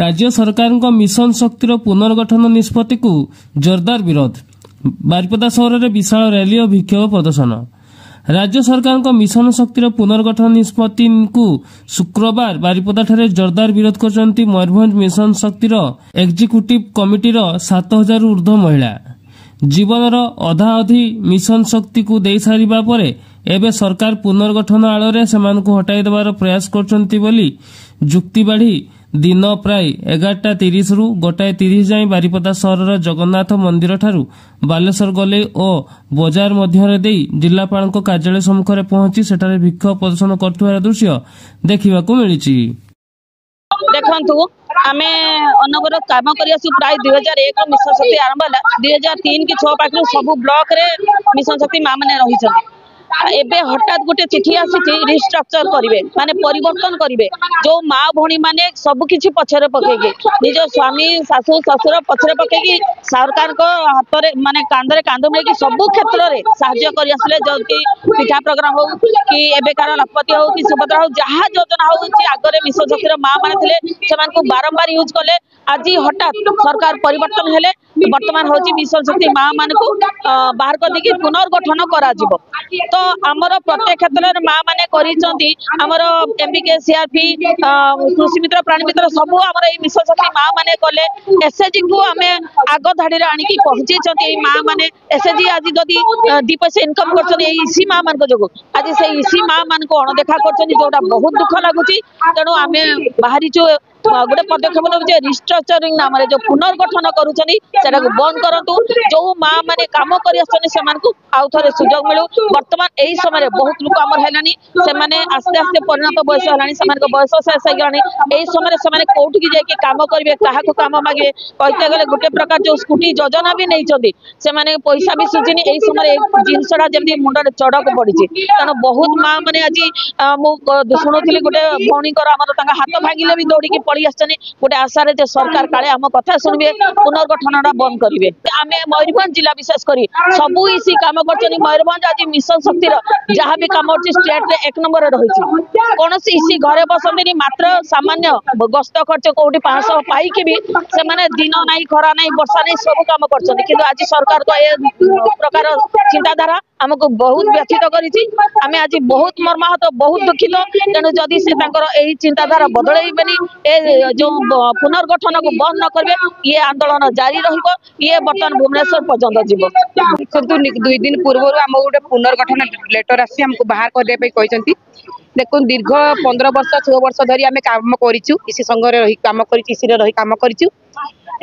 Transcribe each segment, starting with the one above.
राज्य सरकार मिशन शक्तिर पुनर्गठन निष्पत्ति को जोरदार विरोध। बारिपदा सहर में विशाल रैली और विक्षोभ प्रदर्शन। राज्य सरकार मिशन शक्तिर पुनर्गठन निष्पत्ति को शुक्रवार बारिपदा ठारे जोरदार विरोध करछन्ती मयूरभंज मिशन शक्तिर एक्जिक्यूटिव कमिटीर 7000 ऊर्ध्व महिला। जीवनर अधा अधि मिशन शक्ति को दे सारिबा परे एबे सरकार पुनर्गठन आଳରେ ସେମାନଙ୍କୁ हटाई देवार प्रयास करछन्ती बोली जुक्ति बाढ़ी दिन प्राय 11:30 रु 1:30 जाए बारिपदा सहर जगन्नाथ मंदिर ठारू बालेश्वर गले और बजार मध्य दे जिलापाल कार्यालय सम्मुखें पहुंची सेठारे विक्षोभ प्रदर्शन करथिबार दृश्य देखा मिली। देखु आम अनवरत कम कर प्राय 2001 मिशन शक्ति आरंभ है 2003 कि 6 पाखु सब ब्लॉक रे मिशन शक्ति माँ मैंने रही एबे हठात गोटे चिठी आसी रिस्ट्रक्चर करेंगे माने परिवर्तन करेंगे जो माँ भौणी मैंने सबकि पछरे पकईकि निज स्वामी शाशु शशुर पछरे पकईकि सरकार को हाथ में माने कांधे कांध मिलकर सब क्षेत्र में साहाय्य कर आसले जबकि पिठा प्रोग्राम हो कि एबेकार लखपति हो कि सुभद्रा हो जहाँ योजना हो आगे मिशन शक्तिर माँ मैंने से बारंबार यूज कले आज हठात सरकार परिवर्तन हेले बर्तमान हूँ मिशन शक्ति माँ मान को बाहर कर पुनर्गठन करा तो आमर प्रत्येक क्षेत्र में माँ मैंने कर एमबीके सीआरपी कृषि मित्र प्राणी मित्र सब आम मिशन शक्ति माँ मैंने कले एसएचजी को आम आग धाड़ी आणिकी पहुंची माँ मैंने एसएचजी आज जदि 2 पैसा इनकम कर माँ मान जो आज से इसी माँ मान को अणदेखा कर जोटा बहुत दुख लगुच तेणु आम बाहरी गोटे पदक्षेप नौचे रिस्ट्रक्चरिंग नाम जो पुनर्गठन करा बंद करूँ जो माँ मैंने कम कर आउ थे सुजोग मिलू बर्तमान यही समय बहुत लोग आमर है आस्ते आस्ते परिणत बयस है बयस शेष हो समय से कौटिक जाकि कम करेंगे क्या कम मागे कहते गले गोटे प्रकार जो स्कूटी योजना भी नहीं से पैसा भी सुझीनी यही समय जिनसा जमी मुंडे चढ़क पड़ी तेणु बहुत माँ मैंने आज शुणुली गोटे भौणी हाथ भांगे भी दौड़ी पड़ी आसनी गोटे आशा रे सरकार काले आम कथा शुणे पुनर्गठन बंद करेंगे आम मयूरभंज जिला विशेषकर सबू इसी कम कर मयूरभंज आज मिशन शक्तिर जहाँ भी कम स्टेट रे 1 नंबर रही कौन इसी घरे बसती मात्र सामान्य गस्त खर्च कौटी 500 पाई भी से दिन ना खरा ना वर्षा नहीं सब कम कर आज सरकार को ए प्रकार चिंताधारा आमको बहुत व्यथित करें आज बहुत मर्माहत बहुत दुखित तेणु जदि से यही चिंताधारा बदलैबेनी जो पुनर्गठन को बंद न करेंगे ये आंदोलन जारी ये बर्तमान भुवनेश्वर पर्यंत जीव। देखो 2 दिन पूर्व आम गोटे पुनर्गठन लेटर आसी हमको बाहर करने देखो दीर्घ 15 वर्ष 16 वर्ष धरी आम कम करूँ इसी संघ रही कम रही कम करूँ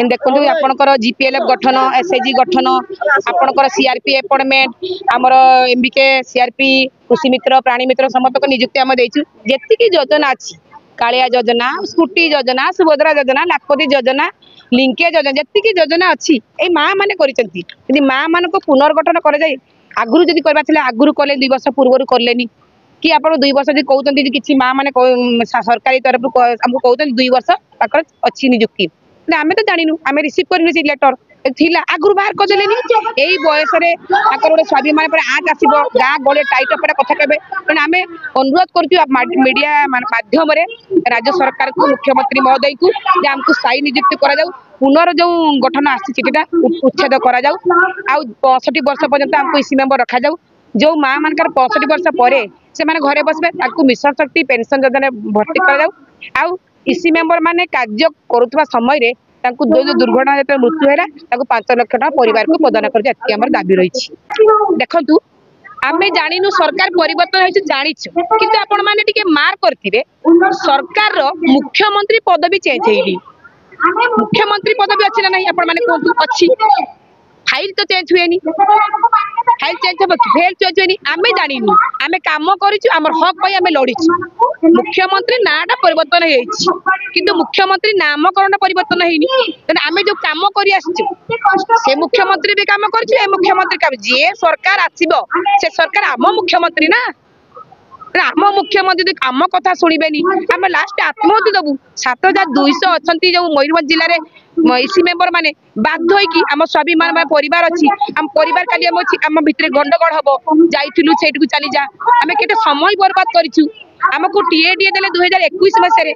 देखो आपंकर जीपीएलएफ गठन एसएचजी गठन आपंकर सीआरपी अपॉइंटमेंट आमर एमबीके सीआरपी कृषि मित्र प्राणी मित्र समस्त नियुक्ति आम देचु जेतिकी योजना अच्छी कालिया योजना स्कूटी योजना सुभद्रा योजना लाखपति योजना लिंकेज योजना जी योजना अच्छी ये माँ मैंने कर माँ मान को पुनर्गठन कर आगुरी जब करवा आगुरी कले 2 वर्ष पूर्व कले कि आप 2 वर्ष जो कहते कि माँ मैंने सरकारी तरफ आमको कहते 2 वर्ष पाकर अच्छी नियुक्ति आम तो जानू आम रिसीव कर लेटर थिला आगुरी बाहर करदे यही बयस गोटे स्वाभिमान आज आस गाँ गले टाइट अप कथा कहे तेना आम अनुरोध कर मीडिया माध्यम राज्य सरकार को मुख्यमंत्री महोदय को आमको स्थायी नियुक्ति करा पुनर् जो गठन आसीटा उच्छेद करा 65 वर्ष पर्यंत आमको इसी मेम्बर रखा जो माँ मान 65 वर्ष पर से घरे बसबे मिशन शक्ति पेंशन योजना भर्ती करा इसी मेम्बर माने कार्य करुवा समय जो जो दुर्घटना जो मृत्यु है 5 लाख टका परिवार को प्रदान कर दाबी रही देखु आम जानू सरकार परिवर्तन हो जाचु कि आपण मैंने मार्क करेंगे सरकार मुख्यमंत्री पदवी चेंज हो मुख्यमंत्री पदवी अच्छी ना नहीं आपण मैंने कहतु अच्छी फाइल तो चेंज हुए फाइल चेंज हम फेल चेंज हुए आम जानू आम कम कर हक आम लड़ीचु मुख्यमंत्री नाटा परिवर्तन हो मुख्यमंत्री नामकरण परिवर्तन होनी आम जो कम कर मुख्यमंत्री भी कम कर मुख्यमंत्री जी सरकार आसब से सरकार आम मुख्यमंत्री ना आम मुख्यमंत्री आम कथा शुणबेनी आम लास्ट आत्महत्या दबू 7200 अच्छा जो मयूरभंज जिले में इसी मेम्बर मैंने बाध्य आम स्वाभिमान परिवार अच्छी आम परिवार काली आम भितर गंडगोल हम जाइलु से चली जा आम के समय बर्बाद करूँ आमको टीए देले 2021 मसीह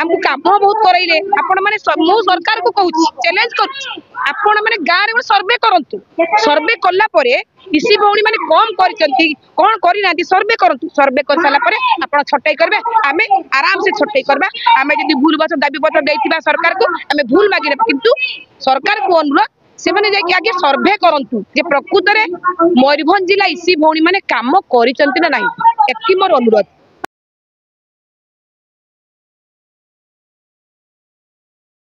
हमको काम बहुत करैले आपण माने मु सरकार को कहूची चैलेंज करूची आपण माने गाँ रे सर्वे करंतु सर्वे कला परे इसी भौणी माने कम करिसंती कोन करि नांती सर्वे करंतु सर्वे कर साला परे आपण छटाई करबे आमे आराम से छटाई करबा आमे जदी भूल बस दाबी पत्र देइतिबा सरकार को आमे भूल मागिरे किंतु सरकार को अनुरोध से माने जाके आगे सर्वे करंतु जे प्रकृत रे मयूरभंज जिला इसी भौणी माने काम करिसंती ना नाही एति मोर अनुरोध।